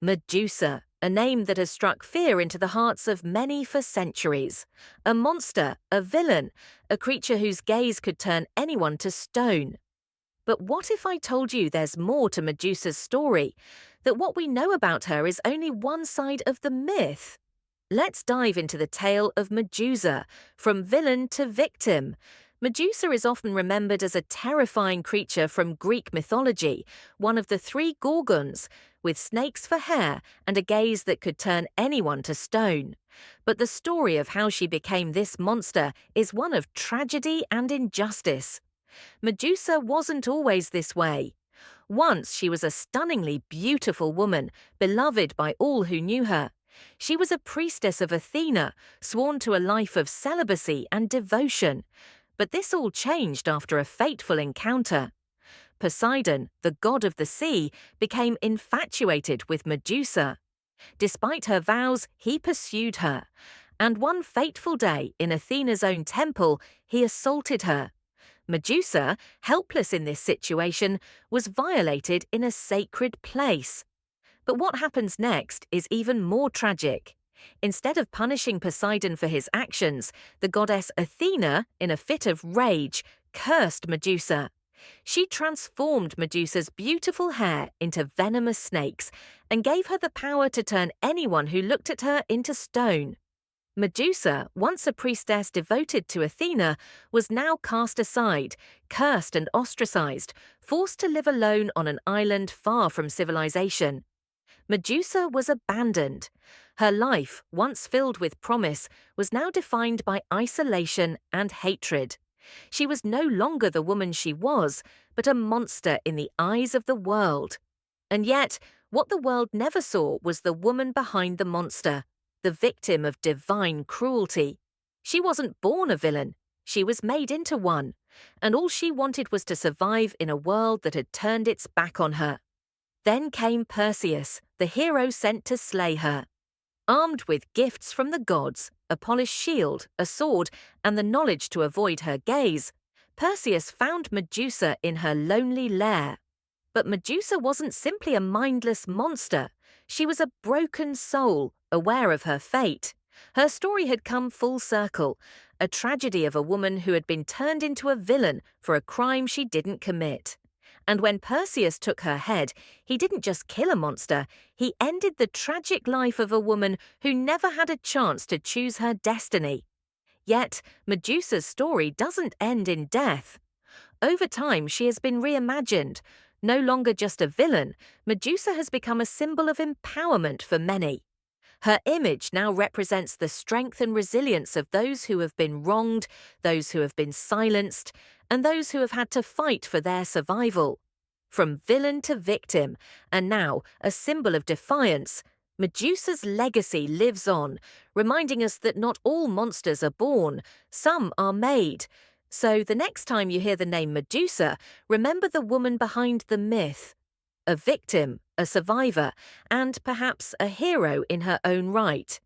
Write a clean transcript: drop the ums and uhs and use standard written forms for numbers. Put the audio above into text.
Medusa, a name that has struck fear into the hearts of many for centuries. A monster, a villain, a creature whose gaze could turn anyone to stone. But what if I told you there's more to Medusa's story? That what we know about her is only one side of the myth? Let's dive into the tale of Medusa, from villain to victim. Medusa is often remembered as a terrifying creature from Greek mythology, one of the three Gorgons, with snakes for hair and a gaze that could turn anyone to stone. But the story of how she became this monster is one of tragedy and injustice. Medusa wasn't always this way. Once she was a stunningly beautiful woman, beloved by all who knew her. She was a priestess of Athena, sworn to a life of celibacy and devotion. But this all changed after a fateful encounter. Poseidon, the god of the sea, became infatuated with Medusa. Despite her vows, he pursued her. And one fateful day, in Athena's own temple, he assaulted her. Medusa, helpless in this situation, was violated in a sacred place. But what happens next is even more tragic. Instead of punishing Poseidon for his actions, the goddess Athena, in a fit of rage, cursed Medusa. She transformed Medusa's beautiful hair into venomous snakes and gave her the power to turn anyone who looked at her into stone. Medusa, once a priestess devoted to Athena, was now cast aside, cursed and ostracized, forced to live alone on an island far from civilization. Medusa was abandoned. Her life, once filled with promise, was now defined by isolation and hatred. She was no longer the woman she was, but a monster in the eyes of the world. And yet, what the world never saw was the woman behind the monster, the victim of divine cruelty. She wasn't born a villain, she was made into one, and all she wanted was to survive in a world that had turned its back on her. Then came Perseus, the hero sent to slay her. Armed with gifts from the gods, a polished shield, a sword, and the knowledge to avoid her gaze, Perseus found Medusa in her lonely lair. But Medusa wasn't simply a mindless monster. She was a broken soul, aware of her fate. Her story had come full circle, a tragedy of a woman who had been turned into a villain for a crime she didn't commit. And when Perseus took her head, he didn't just kill a monster, he ended the tragic life of a woman who never had a chance to choose her destiny. Yet, Medusa's story doesn't end in death. Over time, she has been reimagined. No longer just a villain, Medusa has become a symbol of empowerment for many. Her image now represents the strength and resilience of those who have been wronged, those who have been silenced, and those who have had to fight for their survival. From villain to victim, and now a symbol of defiance, Medusa's legacy lives on, reminding us that not all monsters are born, some are made. So the next time you hear the name Medusa, remember the woman behind the myth. A victim, a survivor, and perhaps a hero in her own right.